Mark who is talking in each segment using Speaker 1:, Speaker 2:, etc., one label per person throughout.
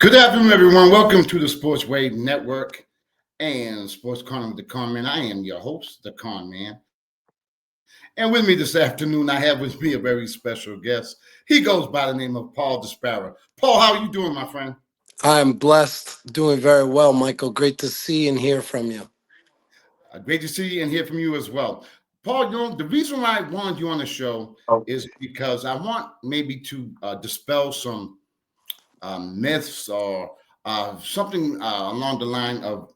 Speaker 1: Good afternoon, everyone. Welcome to the Sports Wave Network and Sports Corner with the Conn Man. I am your host, the Conn Man. And with me this afternoon, I have with me a very special guest. He goes by the name of Paul Disparra. Paul, how are you doing, my friend?
Speaker 2: I'm blessed, doing very well, Michael. Great to see and hear from you.
Speaker 1: Great to see you and hear from you as well. Paul, the reason why I wanted you on the show is because I want maybe to dispel some myths or something along the line of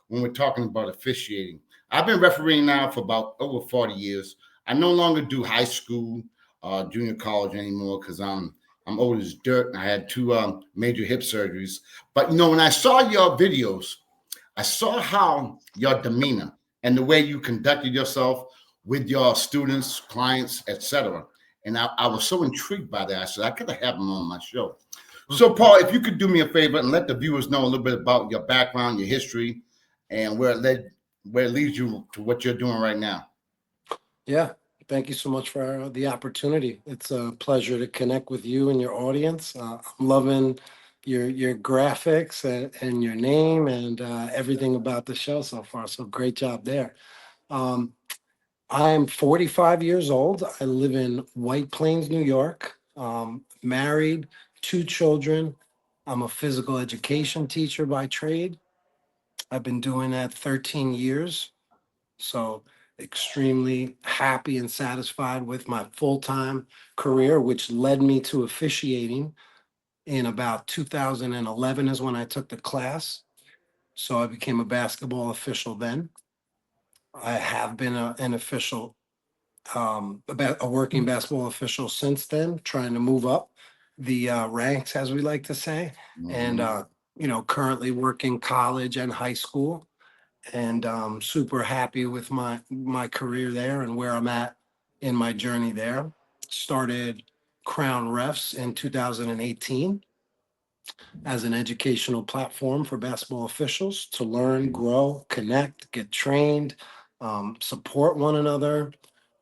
Speaker 1: when we're talking about officiating. I've been refereeing now for about over 40 years. I no longer do high school, junior college anymore because I'm old as dirt and I had two major hip surgeries. But when I saw your videos, I saw how your demeanor and the way you conducted yourself with your students, clients, etc. And I was so intrigued by that. I said I could have him on my show. So, Paul, if you could do me a favor and let the viewers know a little bit about your background, your history, and where it leads you to what you're doing right now.
Speaker 2: Yeah, thank you so much for the opportunity. It's a pleasure to connect with you and your audience. I'm loving your graphics and your name and everything about the show so far. So great job there. Um, I am 45 years old. I live in White Plains, New York. Married, two children. I'm a physical education teacher by trade. I've been doing that 13 years. So extremely happy and satisfied with my full-time career, which led me to officiating in about 2011 is when I took the class. So I became a basketball official then. I have been an official, a working basketball official since then, trying to move up the ranks, as we like to say, and
Speaker 1: Mhm.
Speaker 2: currently working college and high school, and super happy with my career there and where I'm at in my journey there. Started Crown Refs in 2018 as an educational platform for basketball officials to learn, grow, connect, get trained, support one another,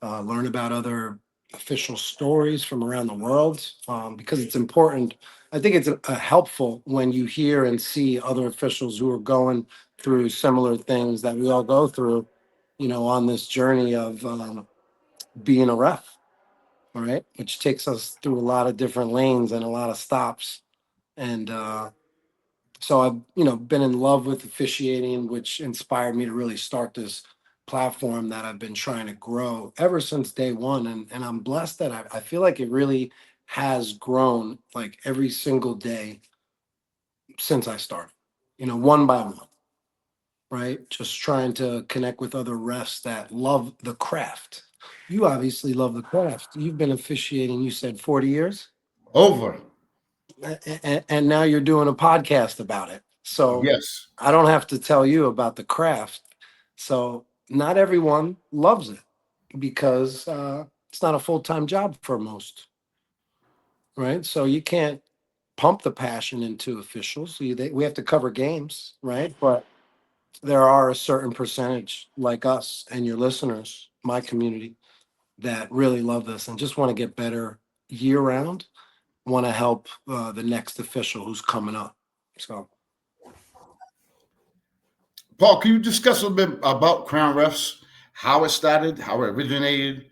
Speaker 2: learn about other official stories from around the world, because it's important. I think it's helpful when you hear and see other officials who are going through similar things that we all go through, on this journey of being a ref, all right, which takes us through a lot of different lanes and a lot of stops. And so I've been in love with officiating, which inspired me to really start this platform that I've been trying to grow ever since day one. And I'm blessed that I feel like it really has grown like every single day since I started, one by one, right? Just trying to connect with other refs that love the craft. You obviously love the craft. You've been officiating, you said 40 years,
Speaker 1: Over.
Speaker 2: and now you're doing a podcast about it. So
Speaker 1: Yes.
Speaker 2: I don't have to tell you about the craft. So not everyone loves it because it's not a full-time job for most, right? So you can't pump the passion into officials. We have to cover games, right? But there are a certain percentage like us and your listeners, my community, that really love this and just want to get better year round, want to help the next official who's coming up. So
Speaker 1: Paul, can you discuss a little bit about Crown Refs, how it started, how it originated,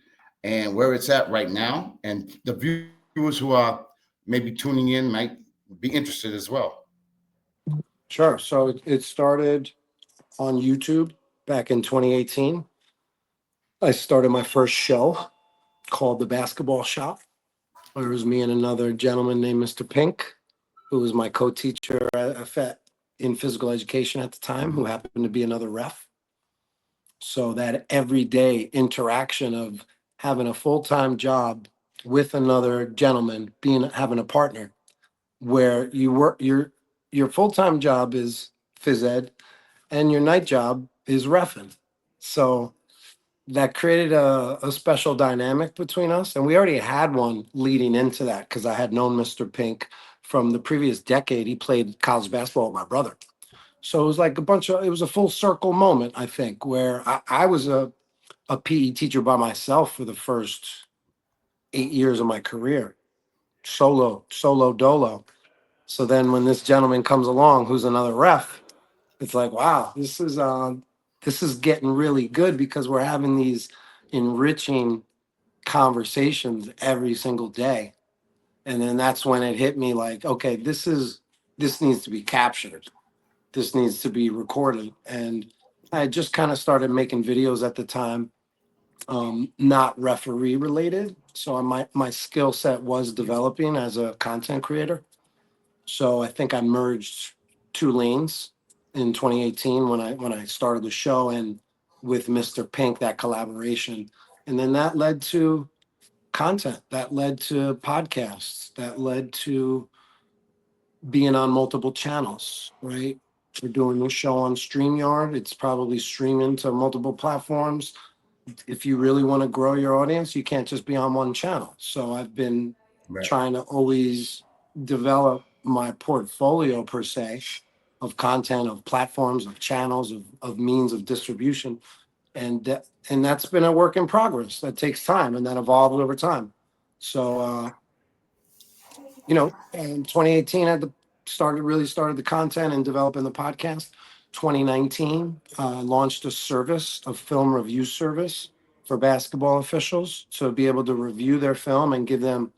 Speaker 1: and where it's at right now? And the viewers who are maybe tuning in might be interested as well.
Speaker 2: sure. So it started on YouTube back in 2018. I started my first show called The Basketball Shop. It was me and another gentleman named Mr. Pink, who was my co-teacher in physical education at the time, who happened to be another ref. So that everyday interaction of having a full-time job with another gentleman, having a partner, where you work your full-time job is phys ed and your night job is reffing. So that created a special dynamic between us. And we already had one leading into that because I had known Mr. Pink from the previous decade. He played college basketball with my brother. So it was like it was a full circle moment, I think, where I was a PE teacher by myself for the first 8 years of my career, solo dolo. So then when this gentleman comes along, who's another ref, it's like, wow, this is getting really good because we're having these enriching conversations every single day. And then that's when it hit me like, okay, this needs to be captured. This needs to be recorded. And I just kind of started making videos at the time, not referee related. So my skill set was developing as a content creator. So I think I merged two lanes in 2018 when I started the show, and with Mr. Pink, that collaboration. And then that led to content, that led to podcasts, that led to being on multiple channels, right? We're doing this show on StreamYard. It's probably streaming to multiple platforms. If you really want to grow your audience, you can't just be on one channel. So I've been
Speaker 1: Right.
Speaker 2: trying to always develop my portfolio per se of content, of platforms, of channels, of means of distribution. And that's been a work in progress. That takes time and that evolved over time. So in 2018 really started the content and developing the podcast. 2019 launched a service, a film review service for basketball officials to be able to review their film and give them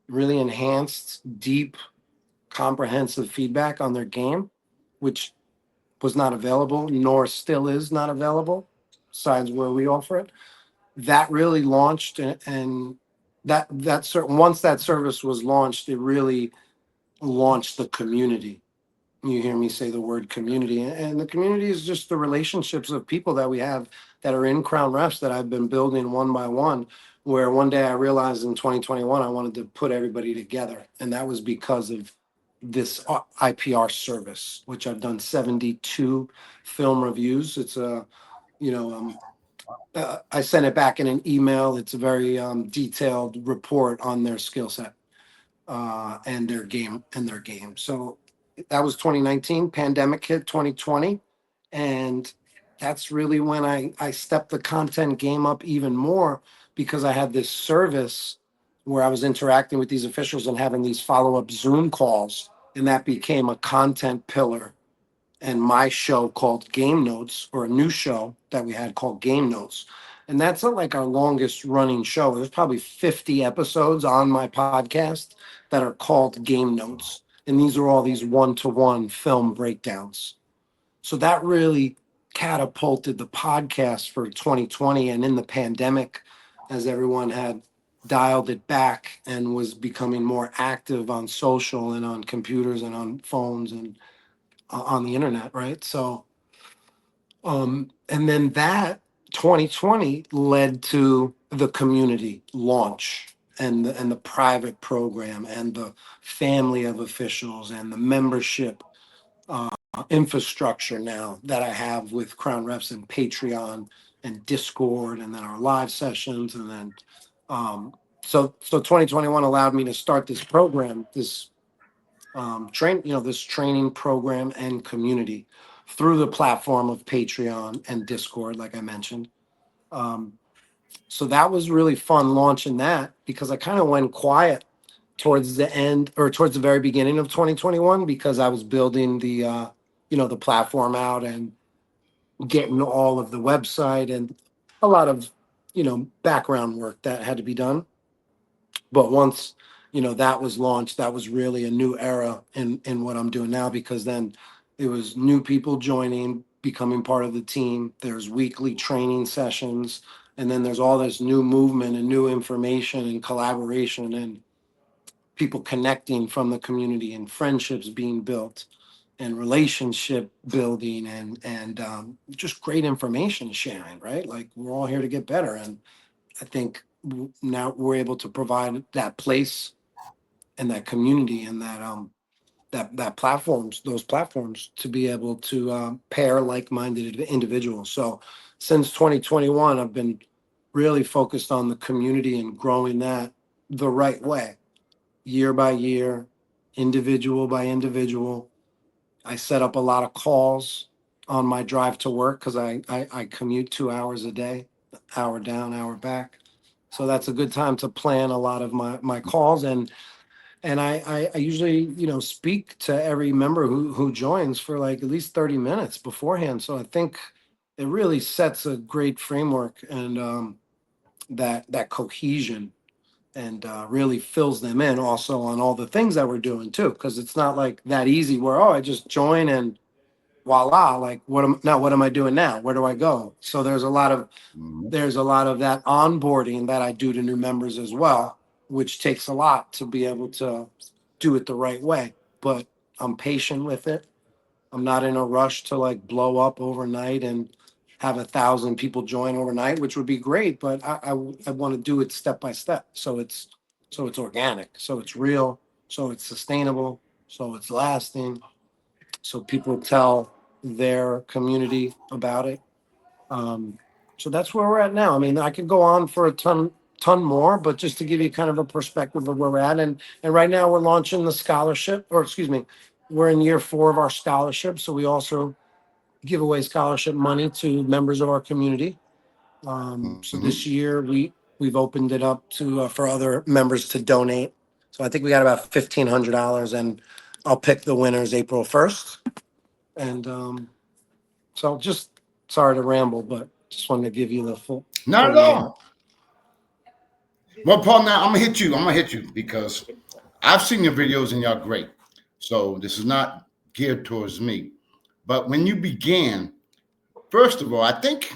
Speaker 2: really enhanced, deep, comprehensive feedback on their game, which was not available, nor still is not available, besides where we offer it. That really launched, and once that service was launched, it really launch the community. You hear me say the word community, and the community is just the relationships of people that we have that are in Crown Refs that I've been building one by one. Where one day I realized in 2021 I wanted to put everybody together, and that was because of this IPR service, which I've done 72 film reviews. It's you know, um, I sent it back in an email. It's a very detailed report on their skill set and their game. So that was 2019. Pandemic hit 2020, and that's really when I stepped the content game up even more because I had this service where I was interacting with these officials and having these follow up Zoom calls, and that became a content pillar. And my show called Game Notes, or a new show that we had called Game Notes. And that's like our longest running show. There's probably 50 episodes on my podcast that are called Game Notes. And these are all these one-to-one film breakdowns. So that really catapulted the podcast for 2020. And in the pandemic, as everyone had dialed it back and was becoming more active on social and on computers and on phones and on the internet, right? So, and then that 2020 led to the community launch and the private program and the family of officials and the membership infrastructure now that I have with Crown Reps and Patreon and Discord and then our live sessions and then so 2021 allowed me to start this program, this this training program and community through the platform of Patreon and Discord, like I mentioned. Um, so that was really fun launching that because I kind of went quiet towards the end or towards the very beginning of 2021 because I was building the platform out and getting all of the website and a lot of background work that had to be done. But once that was launched, that was really a new era in what I'm doing now because then it was new people joining, becoming part of the team. There's weekly training sessions, and then there's all this new movement and new information and collaboration and people connecting from the community and friendships being built and relationship building and just great information sharing, right? Like we're all here to get better, and I think now we're able to provide that place and that community and that platforms, those platforms to be able to pair like-minded individuals. So since 2021, I've been really focused on the community and growing that the right way, year by year, individual by individual. I set up a lot of calls on my drive to work because I commute 2 hours a day, hour down, hour back. So that's a good time to plan a lot of my calls. And And I usually, speak to every member who joins for like at least 30 minutes beforehand. So I think it really sets a great framework and that cohesion and really fills them in also on all the things that we're doing too. Because it's not like that easy where, oh, I just join and voila, like what am I doing now? Where do I go? So
Speaker 1: Mhm.
Speaker 2: there's a lot of that onboarding that I do to new members as well, which takes a lot to be able to do it the right way. But I'm patient with it. I'm not in a rush to like blow up overnight and have 1,000 people join overnight, which would be great. But I want to do it step by step. So it's organic. So it's real. So it's sustainable. So it's lasting. So people tell their community about it. um, so that's where we're at now. I mean, I could go on for a ton more, but just to give you kind of a perspective of where we're at, and right now we're launching the scholarship, or excuse me, we're in year 4 of our scholarship. So we also give away scholarship money to members of our community. So
Speaker 1: Mhm.
Speaker 2: this year we've opened it up to for other members to donate. So I think we got about $1,500, and I'll pick the winners April 1st. And so just sorry to ramble, but just wanted to give you the
Speaker 1: Not
Speaker 2: full
Speaker 1: at
Speaker 2: name.
Speaker 1: all. Well, Paul, now I'm gonna hit you. I'm gonna hit you because I've seen your videos and y'all great. So this is not geared towards me. But when you began, first of all, I think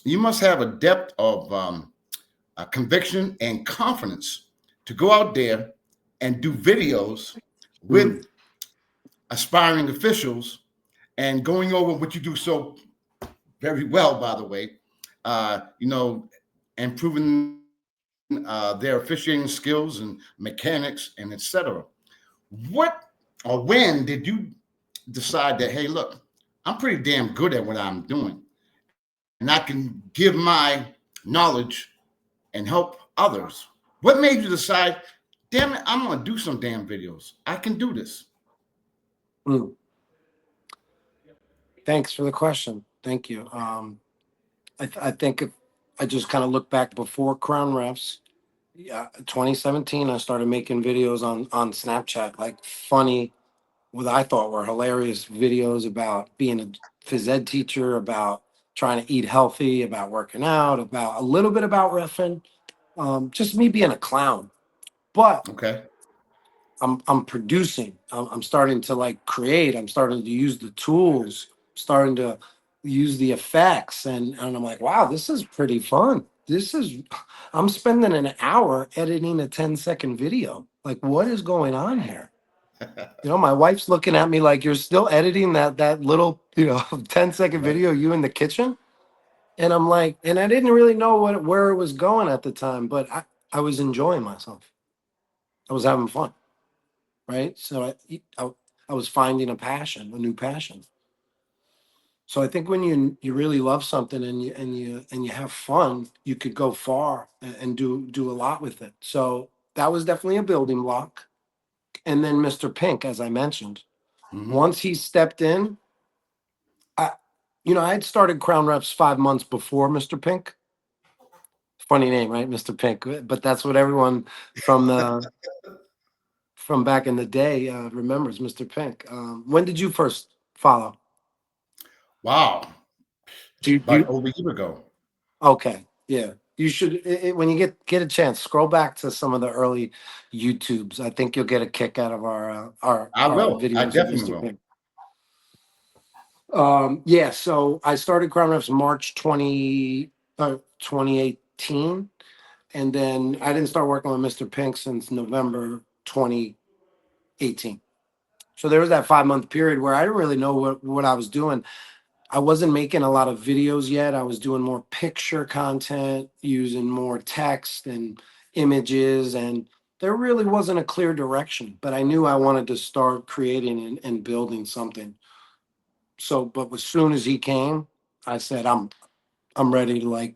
Speaker 1: you must have a depth of conviction and confidence to go out there and do videos
Speaker 2: Mm,
Speaker 1: with aspiring officials and going over what you do so very well, by the way, you know, improving their officiating skills and mechanics and etc. What or when did you decide that, hey, look, I'm pretty damn good at what I'm doing and I can give my knowledge and help others? What made you decide, damn it, I'm going to do some damn videos? I can do this.
Speaker 2: mm. Thanks for the question. Thank you. I think if I just kind of look back before Crown Refs, yeah, 2017, I started making videos on Snapchat, like funny, what I thought were hilarious videos about being a phys ed teacher, about trying to eat healthy, about working out, about a little bit about refing, just me being a clown. But
Speaker 1: Okay.
Speaker 2: I'm producing. I'm starting to like create. I'm starting to use the tools. Starting to use the effects, and I'm like, wow, this is pretty fun. This is. I'm spending an hour editing a 10-second video. Like, what is going on here? My wife's looking at me like, you're still editing that little 10-second
Speaker 1: Right.
Speaker 2: video you in the kitchen, and I'm like, and I didn't really know where it was going at the time, but I was enjoying myself. I was having fun, right? So I was finding a passion, a new passion. So I think when you really love something and you have fun, you could go far and do a lot with it. So that was definitely a building block. And then Mr. Pink, as I mentioned,
Speaker 1: Hmm.
Speaker 2: once he stepped in, I I had started Crown Reps 5 months before Mr. Pink. Funny name, right, Mr. Pink? But that's what everyone from the from back in the day remembers, Mr. Pink. When did you first follow?
Speaker 1: Wow.
Speaker 2: Do you, do
Speaker 1: About
Speaker 2: you
Speaker 1: over a year ago.
Speaker 2: Okay, yeah. You should when you get a chance, scroll back to some of the early YouTubes. I think you'll get a kick out of
Speaker 1: I
Speaker 2: our
Speaker 1: will. I
Speaker 2: videos of
Speaker 1: definitely
Speaker 2: Mr.
Speaker 1: will.
Speaker 2: Pink. Yeah, so I started Crown Reps March 2018, and then I didn't start working with Mr. Pink since November 2018. So there was that 5 month period where I didn't really know what I was doing. I wasn't making a lot of videos yet. I was doing more picture content, using more text and images, and there really wasn't a clear direction. But I knew I wanted to start creating and building something. So, but as soon as he came, I said, I'm ready to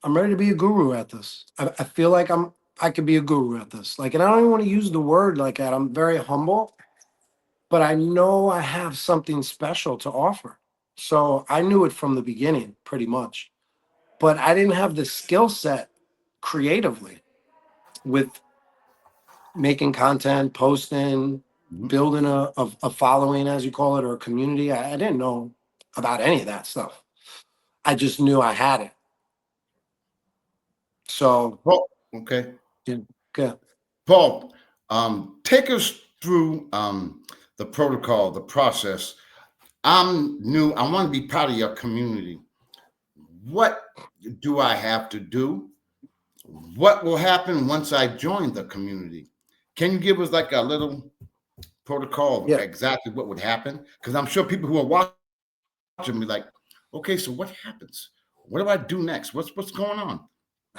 Speaker 2: I'm ready to be a guru at this. I feel like I could be a guru at this. Like, and I don't even want to use the word like that. I'm very humble, but I know I have something special to offer. So I knew it from the beginning, pretty much. But I didn't have the skill set creatively with making content, posting,
Speaker 1: Mhm.
Speaker 2: building a following, as you call it, or a community. I didn't know about any of that stuff. I just knew I had it. So,
Speaker 1: Paul, okay.
Speaker 2: yeah, good.
Speaker 1: Paul, take us through the protocol, the process. I'm new. I want to be part of your community. What do I have to do? What will happen once I join the community? Can you give us like a little protocol of
Speaker 2: Yeah.
Speaker 1: exactly what would happen? Because I'm sure people who are watching me like, okay, so what happens? What do I do next? What's going on?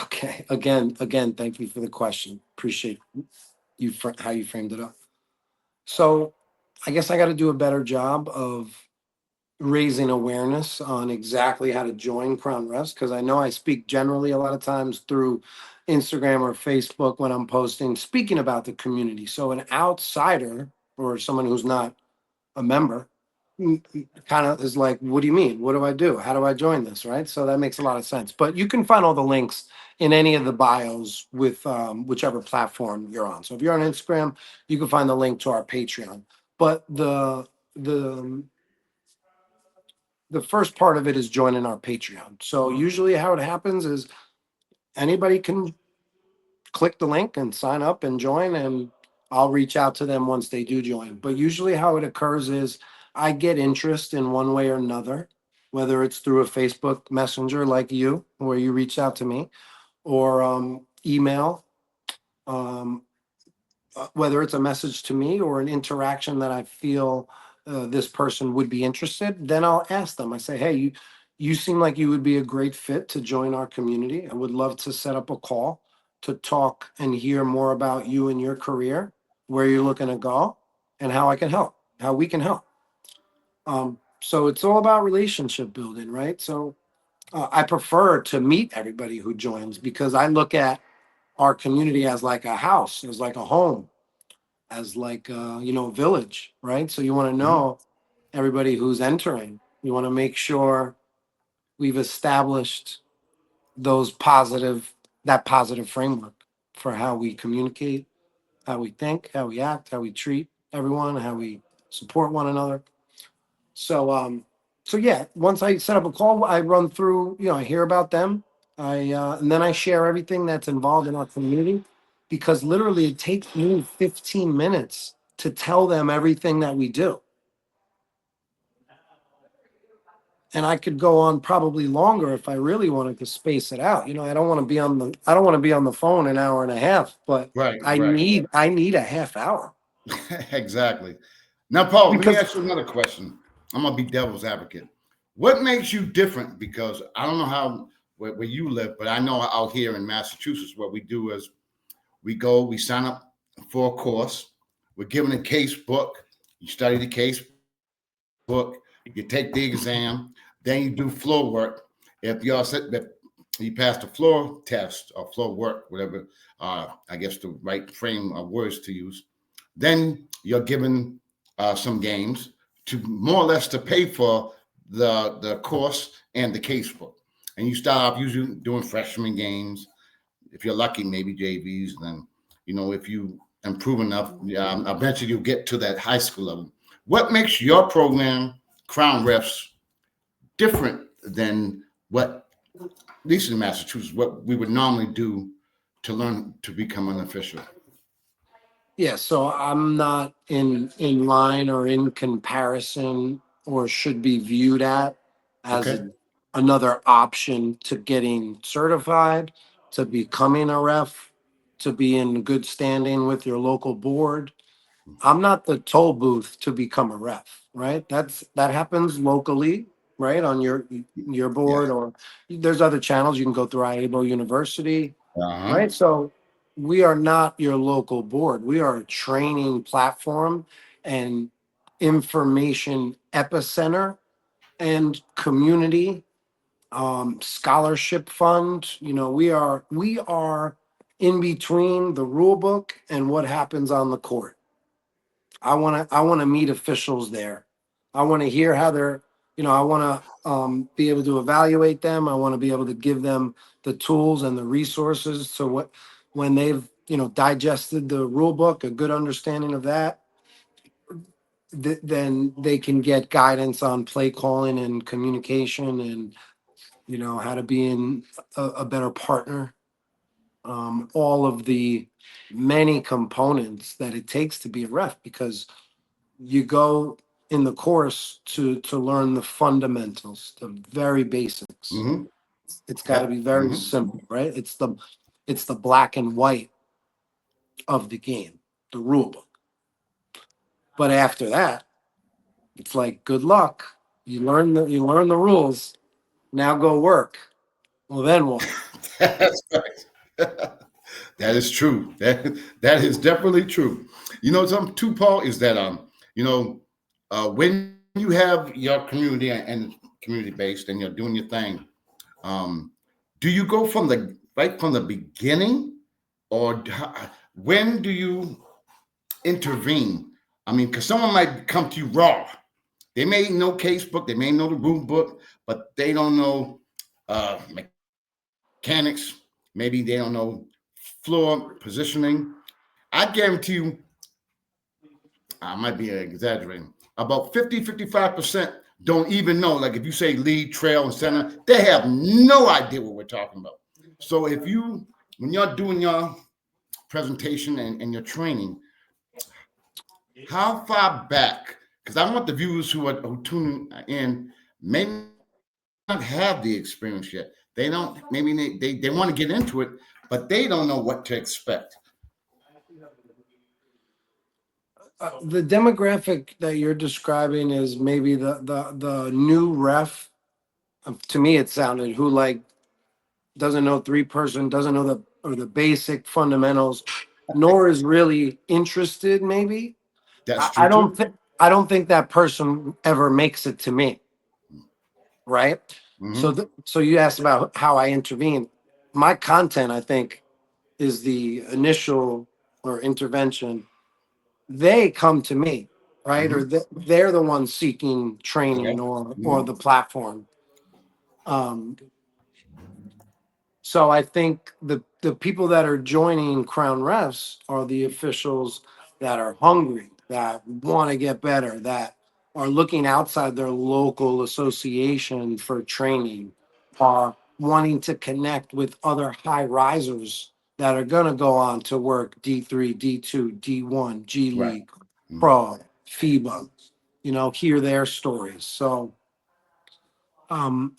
Speaker 2: Okay. Thank you for the question. Appreciate how you framed it up. So, I guess I got to do a better job of raising awareness on exactly how to join Crown Rest, because I know I speak generally a lot of times through Instagram or Facebook when I'm posting, speaking about the community. So an outsider or someone who's not a member kind of is like, what do you mean? What do I do? How do I join this? Right. So that makes a lot of sense. But you can find all the links in any of the bios with whichever platform you're on. So if you're on Instagram, you can find the link to our Patreon. But the the first part of it is joining our Patreon. So usually how it happens is anybody can click the link and sign up and join, and I'll reach out to them once they do join. But usually how it occurs is I get interest in one way or another, whether it's through a Facebook Messenger like you, where you reach out to me, or email. Um, whether it's a message to me or an interaction that I feel this person would be interested, then I'll ask them. I say, hey, you seem like you would be a great fit to join our community. I would love to set up a call to talk and hear more about you and your career, where you're looking to go, and how I can help, how we can help. So it's all about relationship building, right? So I prefer to meet everybody who joins because I look at our community as like a house, as like a home, as like village, right? So you want to
Speaker 1: Mhm.
Speaker 2: know everybody who's entering. You want to make sure we've established those positive that positive framework for how we communicate, how we think, how we act, how we treat everyone, how we support one another. So so yeah, once I set up a call, I run through, I hear about them. I and then I share everything that's involved in our community, because literally it takes me 15 minutes to tell them everything that we do. And I could go on probably longer if I really wanted to space it out. I don't want to be on the phone an hour and a half, but
Speaker 1: Right,
Speaker 2: I
Speaker 1: right.
Speaker 2: need a half hour
Speaker 1: Exactly. Now, Paul, let me
Speaker 2: because
Speaker 1: ask you another question. I'm gonna be devil's advocate. What makes you different? Because I don't know how where you live, but I know out here in Massachusetts, what we do is we sign up for a course, we're given a case book, you study the case book, you take the exam, then you do floor work. If you all set that you pass the floor test or floor work, whatever I guess the right frame of words to use, then you're given some games to more or less to pay for the course and the casebook. And you start off usually doing freshman games. If you're lucky, maybe JVs. Then if you improve enough, eventually you'll get to that high school level. What makes your program, Crown Refs, different than what, at least in Massachusetts, what we would normally do to learn to become an official?
Speaker 2: yeah, so I'm not in line or in comparison or should be viewed at as
Speaker 1: Okay.
Speaker 2: another option to getting certified, to becoming a ref, to be in good standing with your local board. I'm not the toll booth to become a ref, right? That happens locally, right? On your
Speaker 1: Yeah.
Speaker 2: board, or there's other channels. You can go through IABO University,
Speaker 1: Uh-huh.
Speaker 2: right? So we are not your local board. We are a training platform and information epicenter and community scholarship fund. We are in between the rule book and what happens on the court. I want to meet officials there. I want to hear how I want to be able to evaluate them. I want to be able to give them the tools and the resources. So when they've digested the rule book, a good understanding of that, then they can get guidance on play calling and communication and how to be in a better partner. All of the many components that it takes to be a ref, because you go in the course to learn the fundamentals, the very basics.
Speaker 1: Mm-hmm.
Speaker 2: It's got to
Speaker 1: Yep.
Speaker 2: be very
Speaker 1: Mm-hmm.
Speaker 2: simple, right? It's the black and white of the game, the rule book. But after that, it's like good luck. You learn the rules. Now go work. Well, then what?
Speaker 1: That's right. That is true. That is definitely true. Something too, Paul, is that when you have your community and community based and you're doing your thing, um, do you go from the right from the beginning, or when do you intervene? I mean, because someone might come to you raw. They may know casebook, they may know the rule book, but they don't know mechanics. Maybe they don't know floor positioning. I guarantee you, I might be exaggerating, about 50, 55% don't even know. Like if you say lead, trail, and center, they have no idea what we're talking about. So when you're doing your presentation and your training, how far back? Because I want the viewers who tune in may not have the experience yet. They don't. Maybe they want to get into it, but they don't know what to expect.
Speaker 2: The demographic that you're describing is maybe the new ref. To me, it sounded who like doesn't know three person, doesn't know the basic fundamentals, nor is really interested. Maybe
Speaker 1: That's
Speaker 2: I,
Speaker 1: true
Speaker 2: I
Speaker 1: too.
Speaker 2: don't think I don't think that person ever makes it to me, right?
Speaker 1: Mm-hmm.
Speaker 2: So you asked about how I intervene. My content, I think, is the initial or intervention. They come to me, right? Or
Speaker 1: Mm-hmm.
Speaker 2: they're the ones seeking
Speaker 1: Okay.
Speaker 2: training or
Speaker 1: Mm-hmm.
Speaker 2: the platform. Um, So I think the people that are joining Crown Refs are the officials that are hungry, that want to get better, that are looking outside their local association for training, are wanting to connect with other high risers that are going to go on to work D3, D2, D1, G
Speaker 1: Right.
Speaker 2: League,
Speaker 1: Mm-hmm.
Speaker 2: Pro, FIBA, hear their stories. So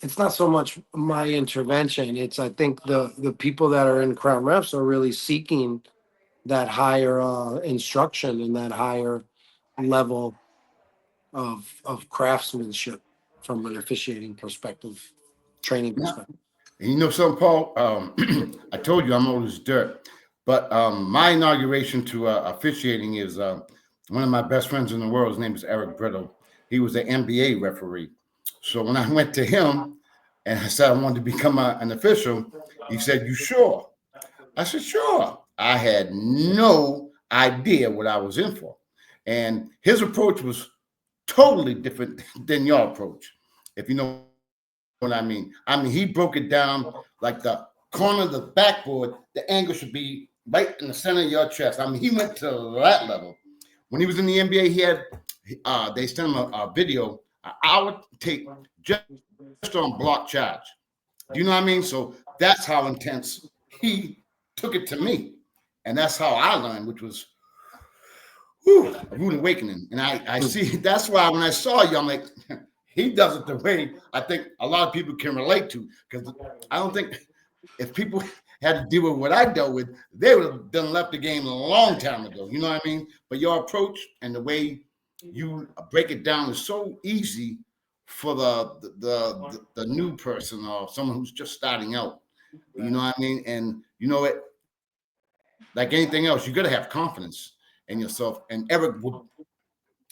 Speaker 2: it's not so much my intervention. It's I think the people that are in Crown Refs are really seeking that higher instruction and that higher level of craftsmanship from an officiating perspective, training
Speaker 1: Now,
Speaker 2: perspective.
Speaker 1: and something, Paul? I told you I'm old as dirt, but my inauguration to officiating is one of my best friends in the world. His name is Eric Brittle. He was an NBA referee. So when I went to him and I said I wanted to become an official, he said, "You sure?" I said, "Sure." I had no idea what I was in for, and his approach was totally different than your approach, if you know what I mean. He broke it down like the corner of the backboard. The angle should be right in the center of your chest. I mean, he went to that level. When he was in the NBA, they sent him a video, an hour tape just on block charge. Do you know what I mean? So that's how intense he took it to me, and that's how I learned, which was a rude awakening. And I see that's why when I saw you, I'm like, he does it the way I think a lot of people can relate to. Because I don't think if people had to deal with what I dealt with, they would have done left the game a long time ago. You know what I mean? But your approach and the way you break it down is so easy for the new person or someone who's just starting out. You know what I mean? And you know it, like anything else, you got to have confidence in yourself. And Eric would,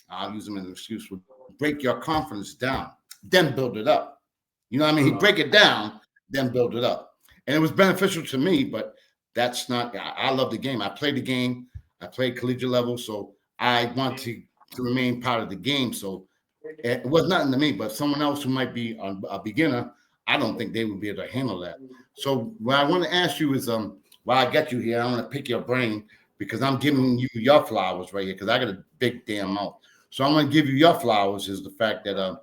Speaker 1: I'll use him as an excuse, would break your confidence down, then build it up. You know what I mean? He'd break it down, then build it up. And it was beneficial to me, but that's not, I love the game. I played the game. I played collegiate level. So I want to remain part of the game. So it was nothing to me, but someone else who might be a beginner, I don't think they would be able to handle that. So what I want to ask you is, while I got you here, I want to pick your brain because I'm giving you your flowers right here because I got a big damn mouth. So I'm going to give you your flowers is the fact that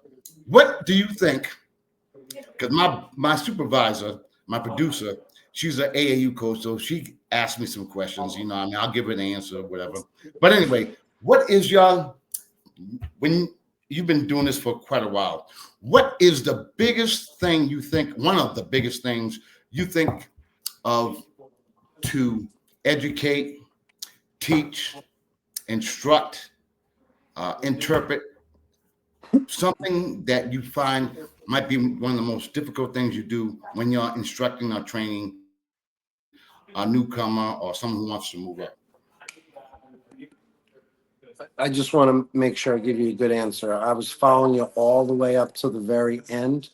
Speaker 1: what do you think? Because my supervisor, my producer, she's an AAU coach, so she asked me some questions. You know, I mean, I'll give her an answer, whatever. But anyway, what is your when you've been doing this for quite a while? What is the biggest thing you think? One of the biggest things you think of to educate, teach, instruct, interpret something that you find might be one of the most difficult things you do when you're instructing or training a newcomer or someone who wants to move up.
Speaker 2: I just want to make sure I give you a good answer. I was following you all the way up to the very end,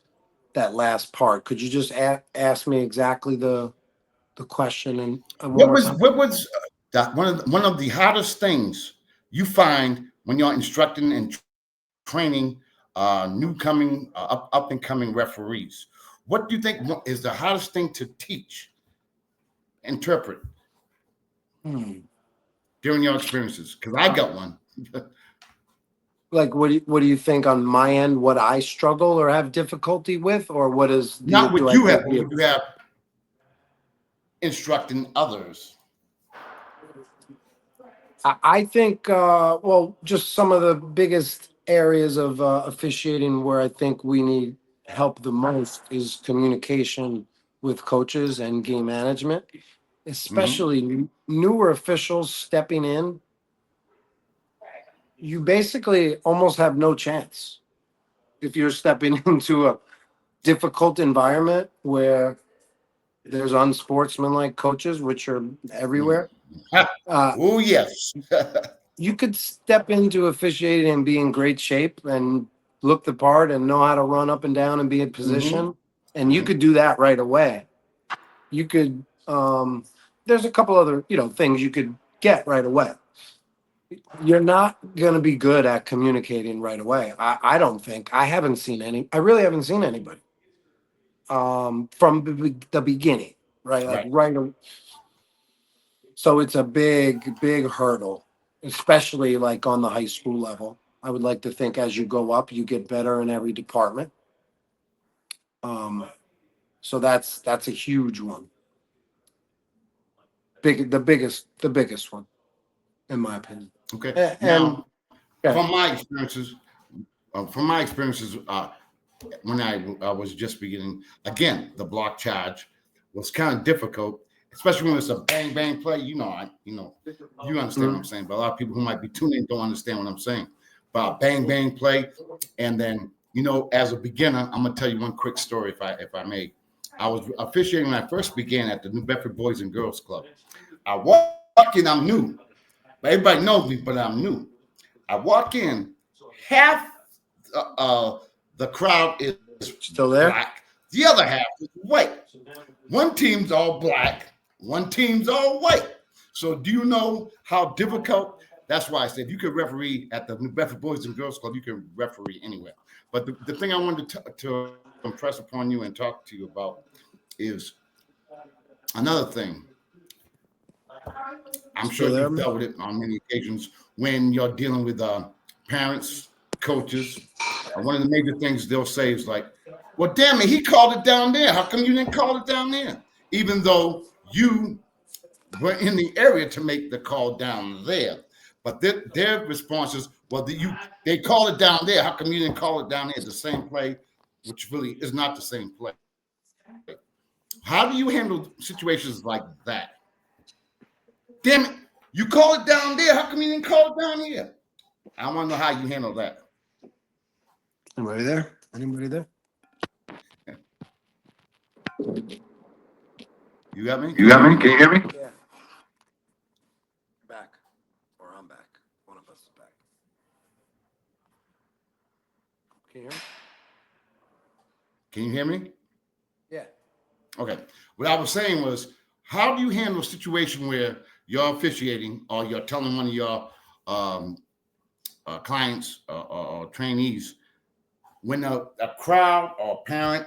Speaker 2: that last part. Could you just ask me exactly the question and one more time?
Speaker 1: What was one of the hardest things you find when you're instructing and training up and coming referees? What do you think is the hardest thing to teach, interpret during your experiences? Because I got one.
Speaker 2: Like, what do you think on my end? What I struggle or have difficulty with, or what is
Speaker 1: Not
Speaker 2: do
Speaker 1: what
Speaker 2: I
Speaker 1: you have,
Speaker 2: think
Speaker 1: but what you have instructing others.
Speaker 2: I think, well, just some of the biggest areas of officiating where I think we need help the most is communication with coaches and game management,
Speaker 1: Mhm.
Speaker 2: especially newer officials stepping in. You basically almost have no chance if you're stepping into a difficult environment where there's unsportsmanlike coaches, which are everywhere. Uh,
Speaker 1: Oh yes.
Speaker 2: you could step into officiating and be in great shape and look the part and know how to run up and down and be in
Speaker 1: Hmm.
Speaker 2: position. And you
Speaker 1: Hmm.
Speaker 2: could do that right away. You could, there's a couple other, things you could get right away. You're not going to be good at communicating right away. I don't think. I really haven't seen anybody from the beginning, right? Like
Speaker 1: Right.
Speaker 2: right. So it's a big, big hurdle, especially like on the high school level. I would like to think as you go up, you get better in every department. Um, so that's a huge one. The biggest one, in my opinion.
Speaker 1: Okay.
Speaker 2: And
Speaker 1: Now,
Speaker 2: yeah,
Speaker 1: from my experiences, when I was just beginning, again, the block charge was kind of difficult, especially when it's a bang bang play. You understand what I'm
Speaker 2: mm,
Speaker 1: saying. But a lot of people who might be tuning don't understand what I'm saying. But bang bang play, and then as a beginner, I'm gonna tell you one quick story if I may. I was officiating when I first began at the New Bedford Boys and Girls Club. I walk in, I'm new. Everybody knows me, but I'm new. I walk in, half the crowd is
Speaker 2: still there.
Speaker 1: black, the other half is white. One team's all black, one team's all white. So do you know how difficult? That's why I said if you could referee at the New Bedford Boys and Girls Club, you can referee anywhere. But the thing I wanted to impress upon you and talk to you about is another thing. I'm sure
Speaker 2: Still there,
Speaker 1: you've
Speaker 2: man.
Speaker 1: dealt with it on many occasions when you're dealing with parents, coaches. One of the major things they'll say is like, "Well, damn it, he called it down there. How come you didn't call it down there?" Even though you were in the area to make the call down there, but their response is, "Well, they called it down there. How come you didn't call it down there?" The same play, which really is not the same play. How do you handle situations like that? Damn it, you call it down there. How come you didn't call it down here? I want to know how you handle that.
Speaker 2: Anybody there? Anybody there?
Speaker 1: You got me? Can
Speaker 2: You
Speaker 1: you hear
Speaker 2: got
Speaker 1: me?
Speaker 2: me? Can you hear me? Yeah. Back. Or I'm back. One of us is back. Can you hear me?
Speaker 1: Can you hear me?
Speaker 2: Yeah.
Speaker 1: Okay. What I was saying was, how do you handle a situation where you're officiating or you're telling one of your um, clients or trainees when a crowd or a parent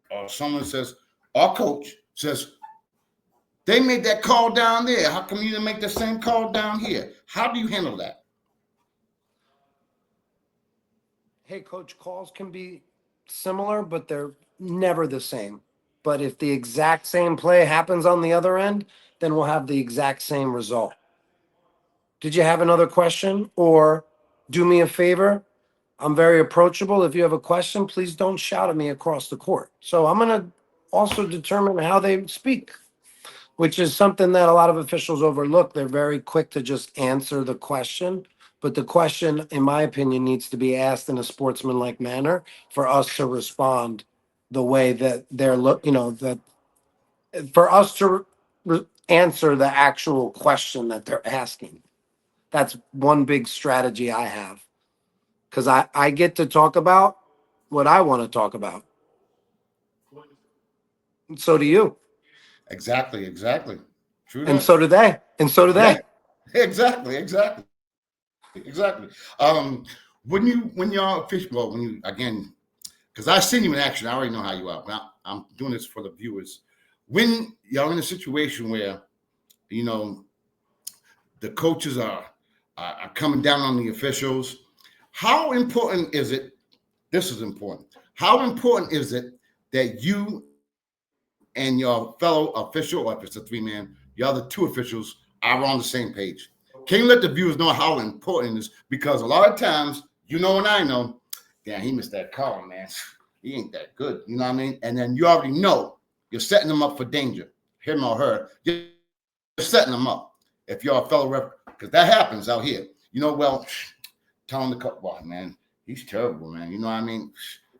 Speaker 1: or someone says, our coach says, They made that call down there. How come you didn't make the same call down here? How do you handle that?
Speaker 2: Hey, coach, calls can be similar, but they're never the same. But if the exact same play happens on the other end, then we'll have the exact same result. Did you have another question? Or do me a favor? I'm very approachable. If you have a question, please don't shout at me across the court. So I'm going to also determine how they speak, which is something that a lot of officials overlook. They're very quick to just answer the question. But the question, in my opinion, needs to be asked in a sportsmanlike manner for us to respond the way that they're that for us to answer the actual question that they're asking. That's one big strategy I have because I get to talk about what I want to talk about. And so do you.
Speaker 1: Exactly, exactly. True
Speaker 2: And
Speaker 1: that.
Speaker 2: so do they. And so do
Speaker 1: Yeah,
Speaker 2: they.
Speaker 1: exactly, exactly, exactly. When y'all fish, well, when you again, because I seen you in action, I already know how you are. But I'm doing this for the viewers. When y'all in a situation where you know the coaches are coming down on the officials, how important is it? This is important. How important is it that you and your fellow official, or if it's a three-man, the other two officials are on the same page? Can you let the viewers know how important it is? Because a lot of times, you know, and I know, damn, he missed that call, man. He ain't that good. You know what I mean? And then you already know you're setting them up for danger, him or her. You're setting them up. If you're a fellow rep, because that happens out here. You know, well, telling the coach, well, man, he's terrible, man. You know what I mean?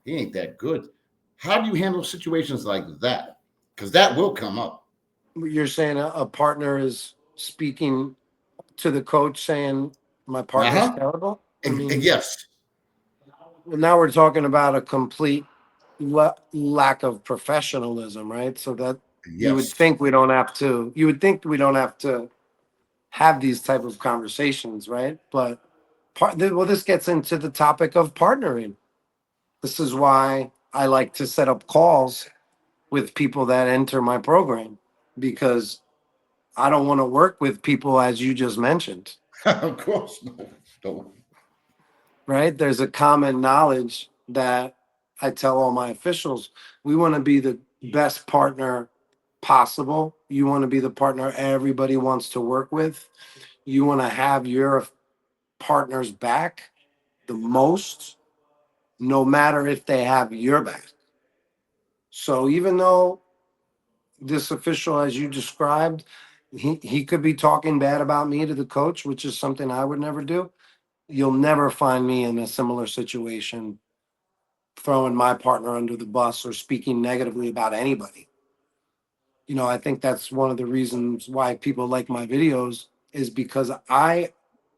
Speaker 1: He ain't that good. How do you handle situations like that? Because that will come up.
Speaker 2: You're saying a partner is speaking to the coach saying my
Speaker 1: Uh
Speaker 2: partner's
Speaker 1: huh.
Speaker 2: terrible. I mean,
Speaker 1: Yes.
Speaker 2: well, now we're talking about a complete lack of professionalism, right? So that you would
Speaker 1: Yes.
Speaker 2: think we don't have to. You would think we don't have to have these type of conversations, right? But well, this gets into the topic of partnering. This is why I like to set up calls with people that enter my program because I don't want to work with people as you just mentioned,
Speaker 1: Of course. No. No.
Speaker 2: right? There's a common knowledge that I tell all my officials we want to be the best partner possible. You want to be the partner everybody wants to work with. You want to have your partner's back the most, no matter if they have your back. So even though this official, as you described, he could be talking bad about me to the coach, which is something I would never do. You'll never find me in a similar situation throwing my partner under the bus or speaking negatively about anybody. I think that's one of the reasons why people like my videos is because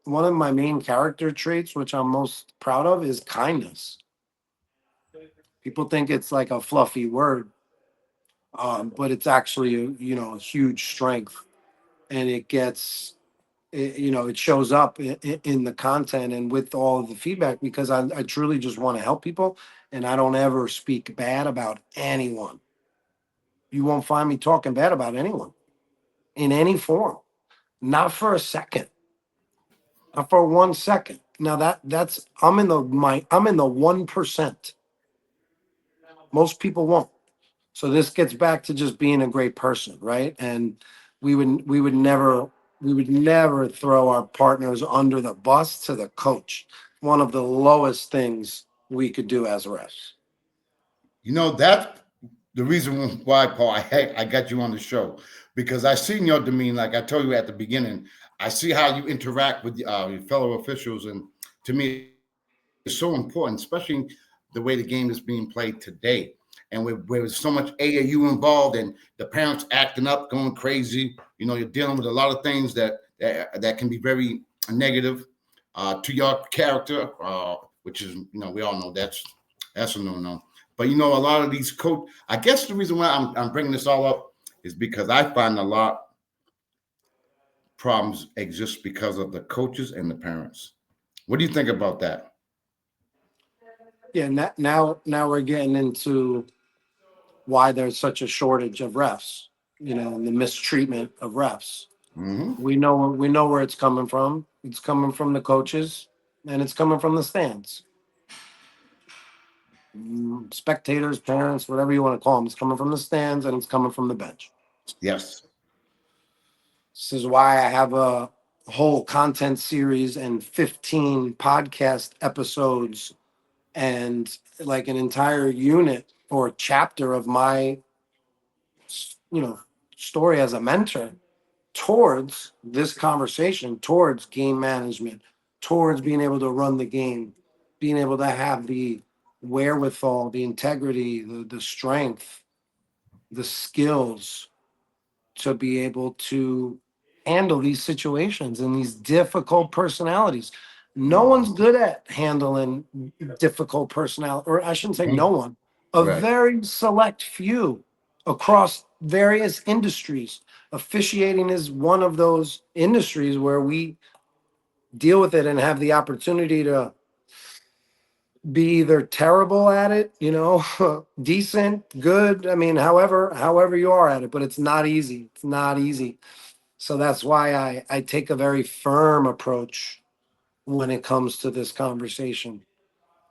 Speaker 2: one of my main character traits, which I'm most proud of, is kindness. People think it's like a fluffy word, but it's actually a huge strength, and it shows up in the content and with all of the feedback because I truly just want to help people, and I don't ever speak bad about anyone. You won't find me talking bad about anyone in any form, not for a second, not for 1 second. Now that's I'm in the 1%. Most people won't. So this gets back to just being a great person, right? And we would never throw our partners under the bus to the coach. One of the lowest things we could do as refs.
Speaker 1: You know, that's the reason why, Paul, I got you on the show because I seen your demeanor. Like I told you at the beginning, I see how you interact with your fellow officials. And to me, it's so important, especially the way the game is being played today. And where there's so much AAU involved and the parents acting up, going crazy. You're dealing with a lot of things that can be very negative to your character, which is, we all know that's a no-no. But a lot of these coach, I guess the reason why I'm bringing this all up is because I find a lot problems exist because of the coaches and the parents. What do you think about that?
Speaker 2: Yeah, now we're getting into why there's such a shortage of refs. the mistreatment of refs.
Speaker 1: Hmm.
Speaker 2: We know where it's coming from. It's coming from the coaches, and it's coming from the stands. Spectators, parents, whatever you want to call them. It's coming from the stands and it's coming from the bench.
Speaker 1: Yes.
Speaker 2: This is why I have a whole content series and 15 podcast episodes and like an entire unit or chapter of my, you know, story as a mentor towards this conversation, towards game management, towards being able to run the game, being able to have the wherewithal, the integrity, the strength, the skills to be able to handle these situations and these difficult personalities. No one's good at handling difficult personality, or I shouldn't say no
Speaker 1: Mhm.
Speaker 2: one, a
Speaker 1: Right.
Speaker 2: very select few across various industries. Officiating is one of those industries where we deal with it and have the opportunity to be either terrible at it, decent, good. I mean, however you are at it, but it's not easy. It's not easy. So that's why I take a very firm approach when it comes to this conversation.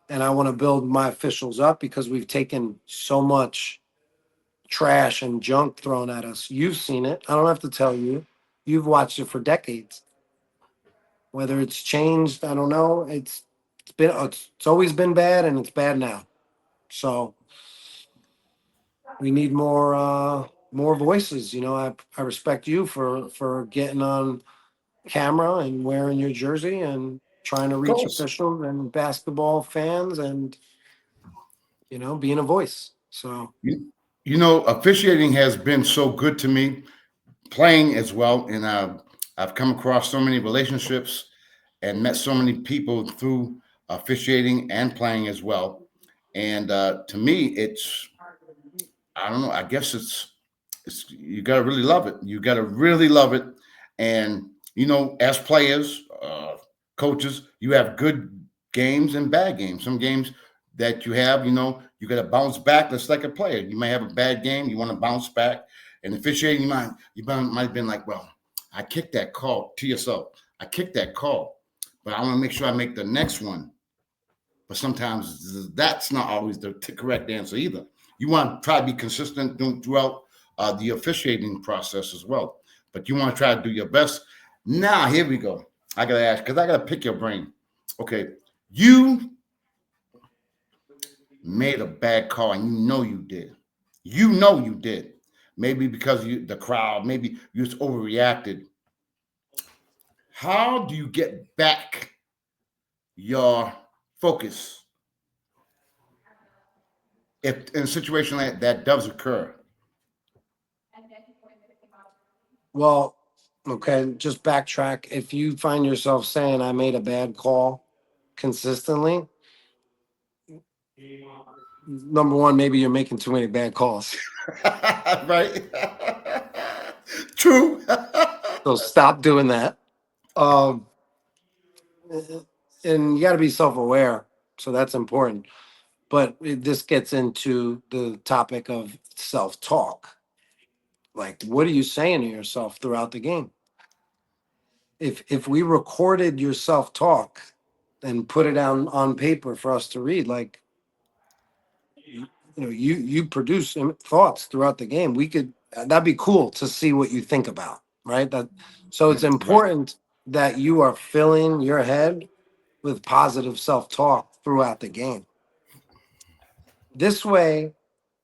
Speaker 2: And I want to build my officials up because we've taken so much trash and junk thrown at us. You've seen it. I don't have to tell you. You've watched it for decades. Whether it's changed, I don't know. It's always been bad and it's bad now. So we need more voices. I respect you for getting on camera and wearing your jersey and trying to
Speaker 1: Of
Speaker 2: reach
Speaker 1: course.
Speaker 2: officials and basketball fans and being a voice. So
Speaker 1: Officiating has been so good to me, playing as well, and I've come across so many relationships and met so many people through officiating and playing as well. And to me, it's I don't know. I guess it's you got to really love it. You got to really love it. And as players, coaches, you have good games and bad games. Some games that you got to bounce back. Just like a player, you may have a bad game, you want to bounce back. And officiating, you might have been like, well, I kicked that call to yourself. I kicked that call, but I want to make sure I make the next one. But sometimes that's not always the correct answer either. You want to try to be consistent throughout the officiating process as well. But you want to try to do your best. Now, here we go. I got to ask because I got to pick your brain. Okay. You made a bad call and you know you did. You know you did. Maybe because the crowd, maybe you just overreacted. How do you get back your focus if in a situation like that does occur?
Speaker 2: well, okay, just backtrack. If you find yourself saying I made a bad call consistently, number one, maybe you're making too many bad calls.
Speaker 1: Right? True.
Speaker 2: So stop doing that. Um, and you got to be self-aware. So that's important. But this gets into the topic of self-talk. Like, what are you saying to yourself throughout the game? If we recorded your self-talk and put it down on paper for us to read, like you produce thoughts throughout the game. We could That'd be cool to see what you think about, right? So it's
Speaker 1: Right.
Speaker 2: important that you are filling your head with positive self-talk throughout the game. This way,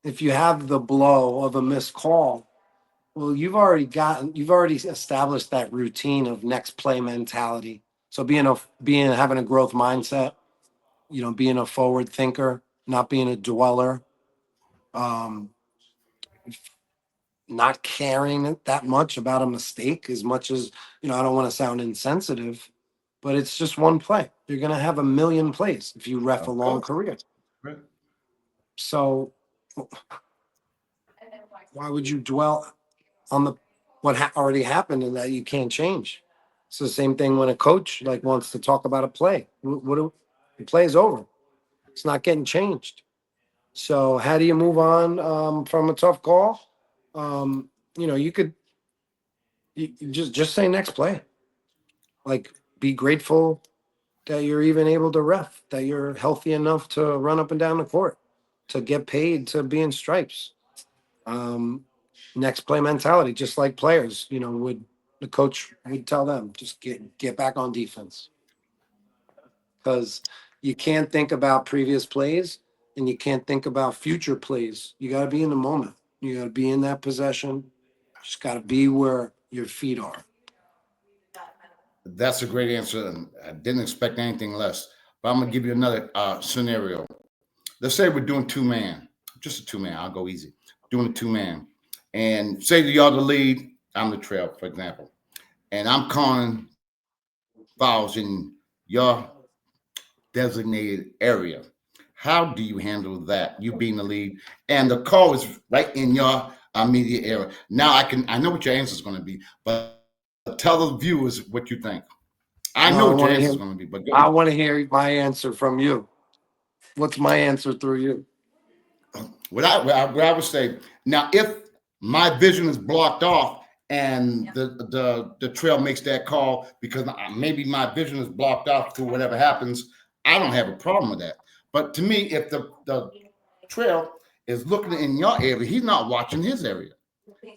Speaker 2: if you have the blow of a missed call, well, you've already established that routine of next play mentality. So having a growth mindset, being a forward thinker, not being a dweller, um, not caring that much about a mistake as much as, I don't want to sound insensitive, but it's just one play. You're going to have a million plays if you ref a
Speaker 1: Of
Speaker 2: long
Speaker 1: course.
Speaker 2: career.
Speaker 1: Right.
Speaker 2: So why would you dwell on what already happened and that you can't change? It's the same thing when a coach wants to talk about a play. The play is over. It's not getting changed. So how do you move on from a tough call? you could just say next play. Like, be grateful that you're even able to ref, that you're healthy enough to run up and down the court, to get paid to be in stripes. Um, Next play mentality, just like players, would the coach would tell them, just get back on defense, because you can't think about previous plays and you can't think about future plays. You got to be in the moment. You got to be in that possession. Just got to be where your feet are.
Speaker 1: That's a great answer, and I didn't expect anything less. But I'm gonna give you another scenario. Let's say we're doing two man, just a two man. I'll go easy. Doing a two man, and say you're the lead, I'm the trail, for example, and I'm calling fouls in your designated area. How do you handle that? You being the lead, and the call is right in your immediate area. Now I know what your answer is going to be, but tell the viewers what you think. I
Speaker 2: No,
Speaker 1: know
Speaker 2: I
Speaker 1: what your
Speaker 2: want to
Speaker 1: answer is
Speaker 2: hear.
Speaker 1: going to be, but go.
Speaker 2: I want to hear my answer from you. What's my answer through you?
Speaker 1: What I would say now, if my vision is blocked off and the trail makes that call because maybe my vision is blocked off through whatever happens, I don't have a problem with that. But to me, if the trail is looking in your area, he's not watching his area.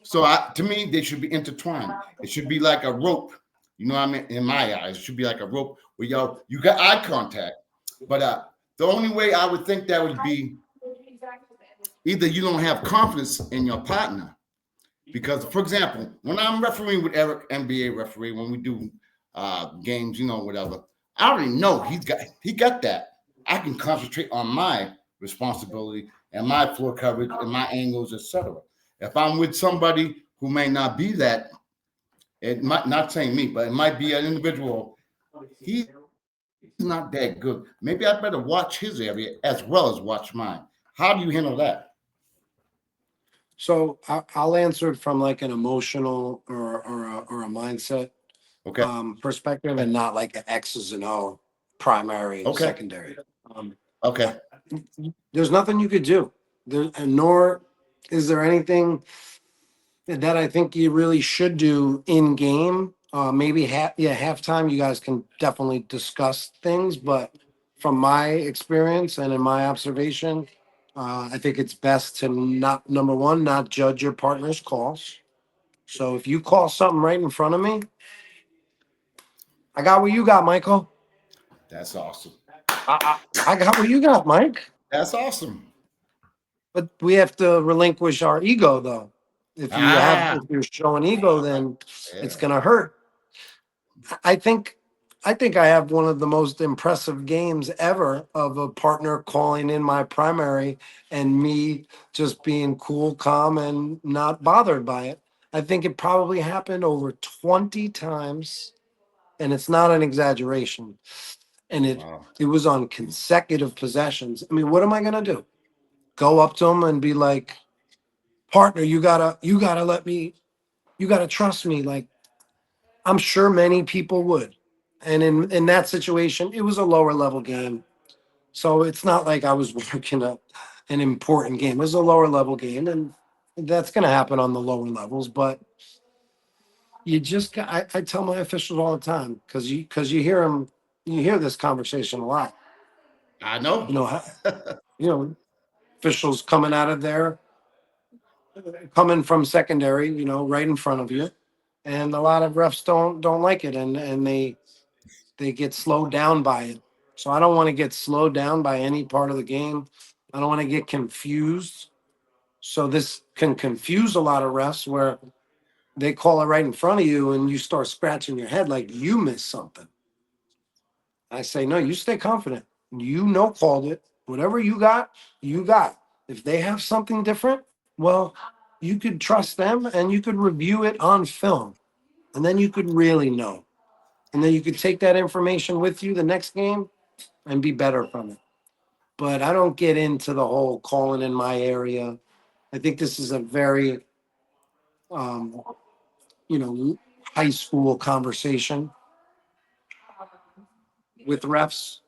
Speaker 1: So to me, they should be intertwined. It should be like a rope. You know what I mean? In my eyes, it should be like a rope where you got eye contact. But the only way I would think that would be either you don't have confidence in your partner. Because, for example, when I'm refereeing with Eric, NBA referee, when we do games, whatever, I already know he got that. I can concentrate on my responsibility and my floor coverage and my angles, etc. If I'm with somebody who may not be that, it might not saying me, but it might be an individual. He's not that good. Maybe I better watch his area as well as watch mine. How do you handle that?
Speaker 2: So I'll answer it from like an emotional or a mindset
Speaker 1: Okay.
Speaker 2: perspective, and not like an X's and O, primary,
Speaker 1: Okay.
Speaker 2: secondary. Um, I,
Speaker 1: Okay.
Speaker 2: there's nothing you could do. And nor is there anything that I think you really should do in game. Maybe halftime, you guys can definitely discuss things, but from my experience and in my observation, I think it's best to not, number one, not judge your partner's calls. So if you call something right in front of me, I got what you got, Michael.
Speaker 1: That's awesome.
Speaker 2: I got what you got, Mike.
Speaker 1: That's awesome.
Speaker 2: But we have to relinquish our ego, though.
Speaker 1: Ah,
Speaker 2: If you're showing ego, then it's
Speaker 1: yeah.
Speaker 2: gonna hurt. I think I have one of the most impressive games ever of a partner calling in my primary and me just being cool, calm, and not bothered by it. I think it probably happened over 20 times, and it's not an exaggeration. And
Speaker 1: Wow.
Speaker 2: it was on consecutive possessions. I mean, what am I gonna do? Go up to him and be like, partner, you gotta let me, you gotta trust me. Like, I'm sure many people would. And in that situation, it was a lower level game. So it's not like I was working an important game. It was a lower level game, and that's going to happen on the lower levels. But I tell my officials all the time, because you hear them, you hear this conversation a lot.
Speaker 1: I
Speaker 2: You
Speaker 1: know.
Speaker 2: know, you know, officials coming out of there, coming from secondary, right in front of you, and a lot of refs don't like it, and they get slowed down by it. So I don't want to get slowed down by any part of the game. I don't want to get confused. So this can confuse a lot of refs where they call it right in front of you and you start scratching your head like you missed something. I say, no, you stay confident. You know, called it. Whatever you got, you got. If they have something different, well, you could trust them and you could review it on film. And then you could really know. And then you could take that information with you the next game and be better from it. But I don't get into the whole calling in my area. I think this is a very, um, you know, high school conversation with refs.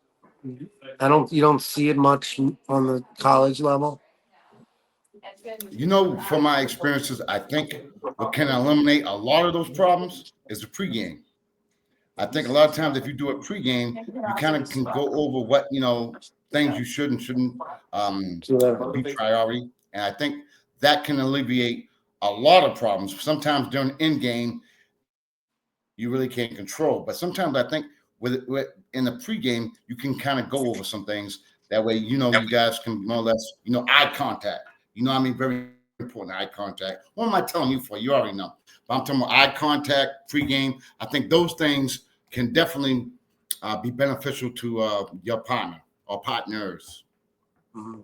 Speaker 2: You don't see it much on the college level.
Speaker 1: From my experiences, I think what can eliminate a lot of those problems is the pregame. I think a lot of times if you do a pregame, you kind of can go over what things you should and shouldn't be priority, and I think that can alleviate a lot of problems. Sometimes during in game, you really can't control, but sometimes I think with in the pregame, you can kind of go over some things. That way, you guys can more or less, eye contact. I mean, very important eye contact. What am I telling you for? You already know. But I'm talking about eye contact, pregame. I think those things can definitely be beneficial to your partner or partners.
Speaker 2: Mhm.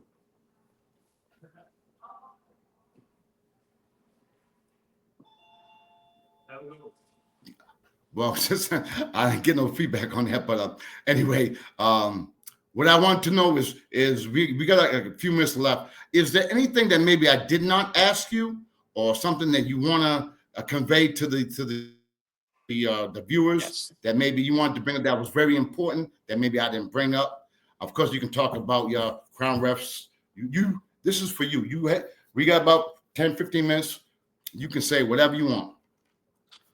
Speaker 1: Well, I didn't get no feedback on that, but anyway, what I want to know is we got like a few minutes left. Is there anything that maybe I did not ask you, or something that you want to convey to the viewers
Speaker 2: Yes.
Speaker 1: that maybe you wanted to bring up that was very important that maybe I didn't bring up? Of course, you can talk about your Crown Refs. This is for you. We got about 10, 15 minutes. You can say whatever you want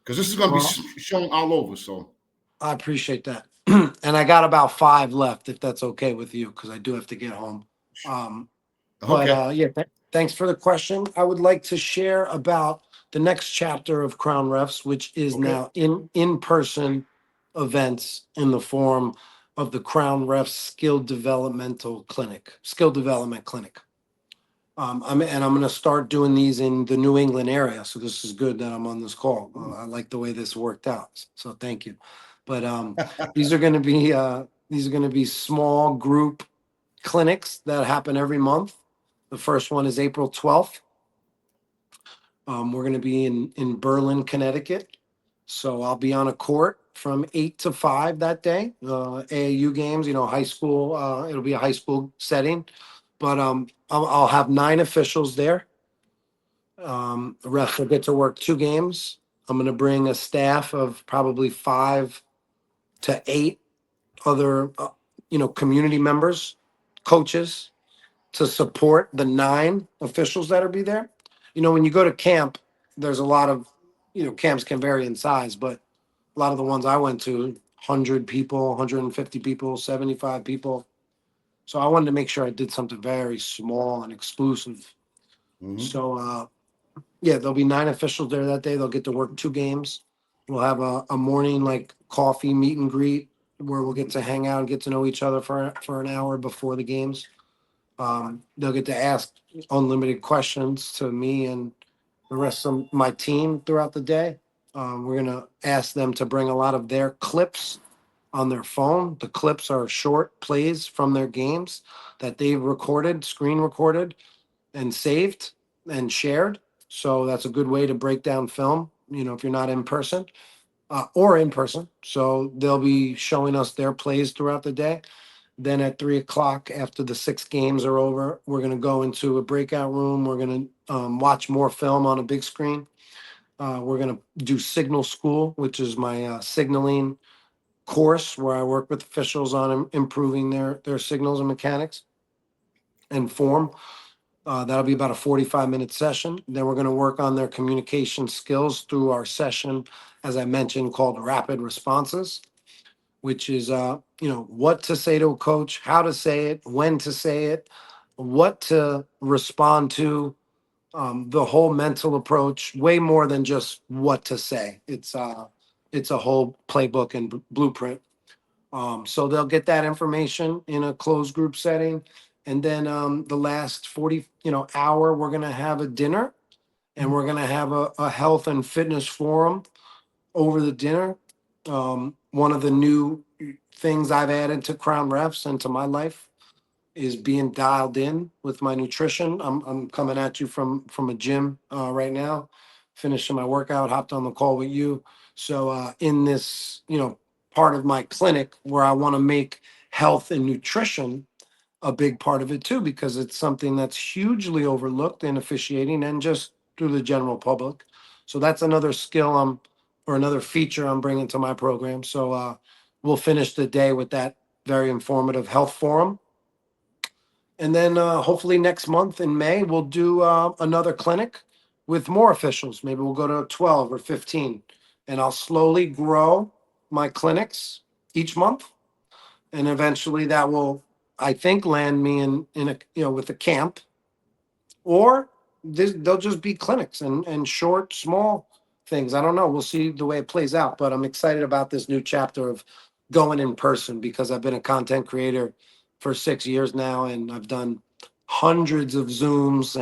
Speaker 1: because this is going to be
Speaker 2: Well,
Speaker 1: shown all over. So.
Speaker 2: I appreciate that. And I got about 5 left, if that's okay with you, because I do have to get home. Um, but
Speaker 1: Okay.
Speaker 2: yeah, thanks for the question. I would like to share about the next chapter of Crown Refs, which is
Speaker 1: Okay.
Speaker 2: now in-person events in the form of the Crown Refs Skill Development Clinic. I'm going to start doing these in the New England area. So this is good that I'm on this call. I like the way this worked out. So thank you. But these are going to be small group clinics that happen every month. The first one is April 12th. We're going to be in Berlin, Connecticut. So I'll be on a court from 8 to 5 that day. AAU games, high school. It'll be a high school setting, but I'll have 9 officials there. The refs will get to work 2 games. I'm going to bring a staff of probably 5 to 8 other, community members, coaches, to support the 9 officials that'll be there. When you go to camp, there's a lot of, camps can vary in size, but a lot of the ones I went to, 100 people, 150 people, 75 people. So I wanted to make sure I did something very small and exclusive.
Speaker 1: Mm-hmm.
Speaker 2: So, yeah, there'll be 9 officials there that day. They'll get to work 2 games. We'll have a morning like coffee meet and greet where we'll get to hang out and get to know each other for an hour before the games. They'll get to ask unlimited questions to me and the rest of my team throughout the day. We're gonna ask them to bring a lot of their clips on their phone. The clips are short plays from their games that they've recorded, screen recorded, and saved and shared. So that's a good way to break down film, if you're not in person or in person. So they'll be showing us their plays throughout the day. Then at 3 o'clock, after the 6 games are over, we're going to go into a breakout room. We're going to watch more film on a big screen. We're going to do signal school, which is my signaling course where I work with officials on improving their signals and mechanics and form. That'll be about a 45-minute session. Then we're going to work on their communication skills through our session, as I mentioned, called rapid responses, which is, what to say to a coach, how to say it, when to say it, what to respond to, the whole mental approach, way more than just what to say. It's a whole playbook and blueprint. So they'll get that information in a closed group setting. And then the last 40, hour, we're going to have a dinner and we're going to have a health and fitness forum over the dinner. One of the new things I've added to Crown Refs and to my life is being dialed in with my nutrition. I'm coming at you from a gym right now, finishing my workout, hopped on the call with you. So in this, part of my clinic where I want to make health and nutrition a big part of it too, because it's something that's hugely overlooked in officiating and just through the general public. So that's another skill or another feature I'm bringing to my program. So we'll finish the day with that very informative health forum. And then hopefully next month in May, we'll do another clinic with more officials. Maybe we'll go to 12 or 15. And I'll slowly grow my clinics each month. And eventually that will, I think, land me in a, with a camp, or they'll just be clinics and short, small things. I don't know. We'll see the way it plays out. But I'm excited about this new chapter of going in person, because I've been a content creator for 6 years now, and I've done hundreds of Zooms,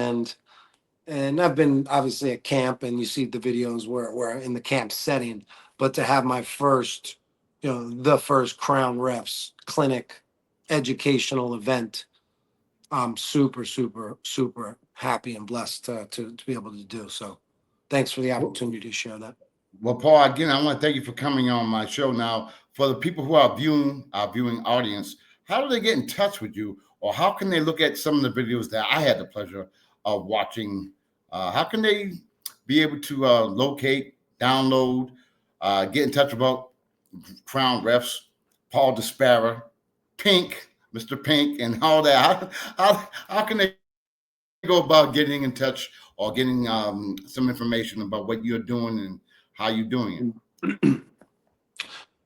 Speaker 2: and I've been obviously at camp, and you see the videos where in the camp setting. But to have my first, the first Crown Refs clinic educational event, I'm super, super, super happy and blessed to be able to do. So thanks for the opportunity to share that.
Speaker 1: Well, Paul, again, I want to thank you for coming on my show. Now, for the people who are viewing our viewing audience, how do they get in touch with you, or how can they look at some of the videos that I had the pleasure of watching? How can they be able to locate, download, get in touch about Crown Refs, Paul Disparra, Pink, Mr. Pink, and all that? How can they go about getting in touch or getting some information about what you're doing and how you're doing it?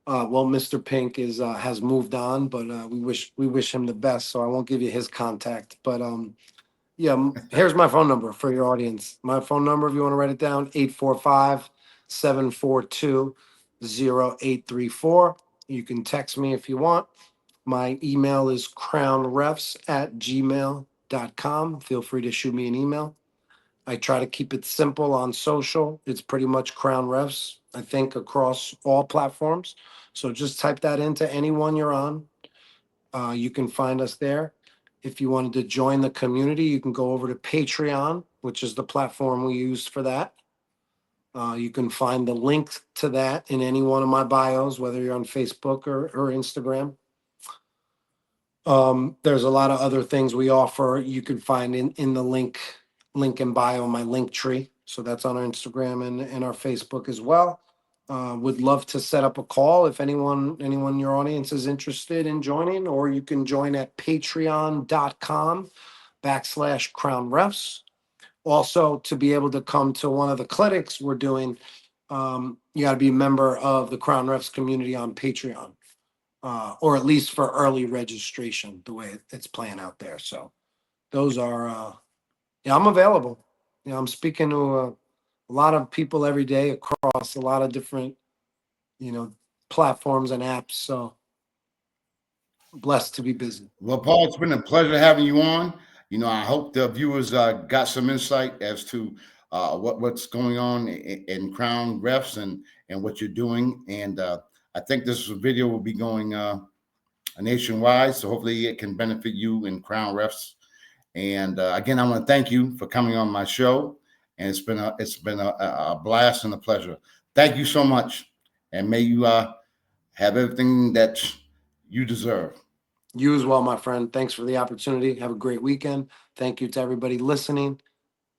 Speaker 2: Well, Mr. Pink has moved on, but we wish him the best. So I won't give you his contact, but yeah, here's my phone number for your audience. My phone number, if you want to write it down, 845-742-0834. You can text me if you want. My email is crownrefs@gmail.com. Feel free to shoot me an email. I try to keep it simple on social. It's pretty much Crown Refs, I think, across all platforms. So just type that into any one you're on. You can find us there. If you wanted to join the community, you can go over to Patreon, which is the platform we use for that. You can find the link to that in any one of my bios, whether you're on Facebook or Instagram. There's a lot of other things we offer. You can find in the link in bio, my link tree. So that's on our Instagram and our Facebook as well. Would love to set up a call if anyone in your audience is interested in joining, or you can join at patreon.com/Crown Refs. Also, to be able to come to one of the clinics we're doing, you got to be a member of the Crown Refs community on Patreon. Or at least for early registration, the way it's playing out there. So those are, I'm available. I'm speaking to a lot of people every day across a lot of different, platforms and apps. So blessed to be busy.
Speaker 1: Well, Paul, it's been a pleasure having you on. I hope the viewers got some insight as to what's going on in Crown Refs and what you're doing. And I think this video will be going nationwide, so hopefully it can benefit you in Crown Refs. And again, I want to thank you for coming on my show. And it's been a blast and a pleasure. Thank you so much, and may you have everything that you deserve.
Speaker 2: You as well, my friend. Thanks for the opportunity. Have a great weekend. Thank you to everybody listening,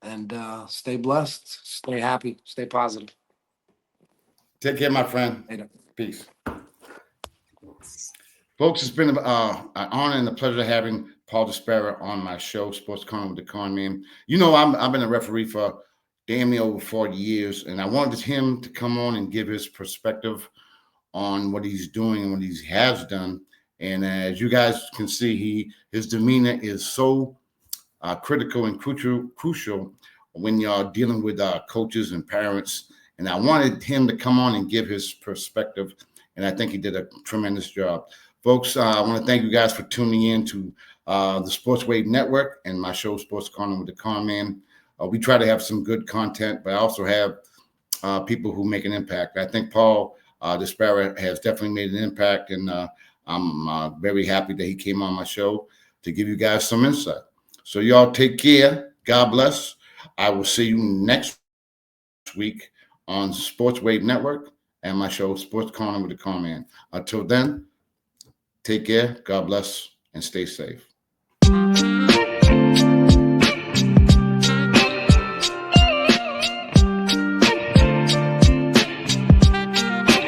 Speaker 2: and stay blessed, stay happy, stay positive.
Speaker 1: Take care, my friend.
Speaker 2: Later.
Speaker 1: Peace. Folks, it's been an honor and a pleasure having Paul Disparra on my show, Sports Corner with the Conn Man. I've been a referee for damn near over 40 years, and I wanted him to come on and give his perspective on what he's doing and what he has done. And as you guys can see, his demeanor is so critical and crucial when you're dealing with coaches and parents. And I wanted him to come on and give his perspective, and I think he did a tremendous job. Folks, I want to thank you guys for tuning in to the Sports Wave Network and my show, Sports Corner with the Conn Man. We try to have some good content, but I also have people who make an impact. I think Paul Disparra has definitely made an impact, and I'm very happy that he came on my show to give you guys some insight. So y'all take care. God bless. I will see you next week on Sports Wave Network and my show, Sports Corner with the Conn Man. Until then, take care, God bless, and stay safe.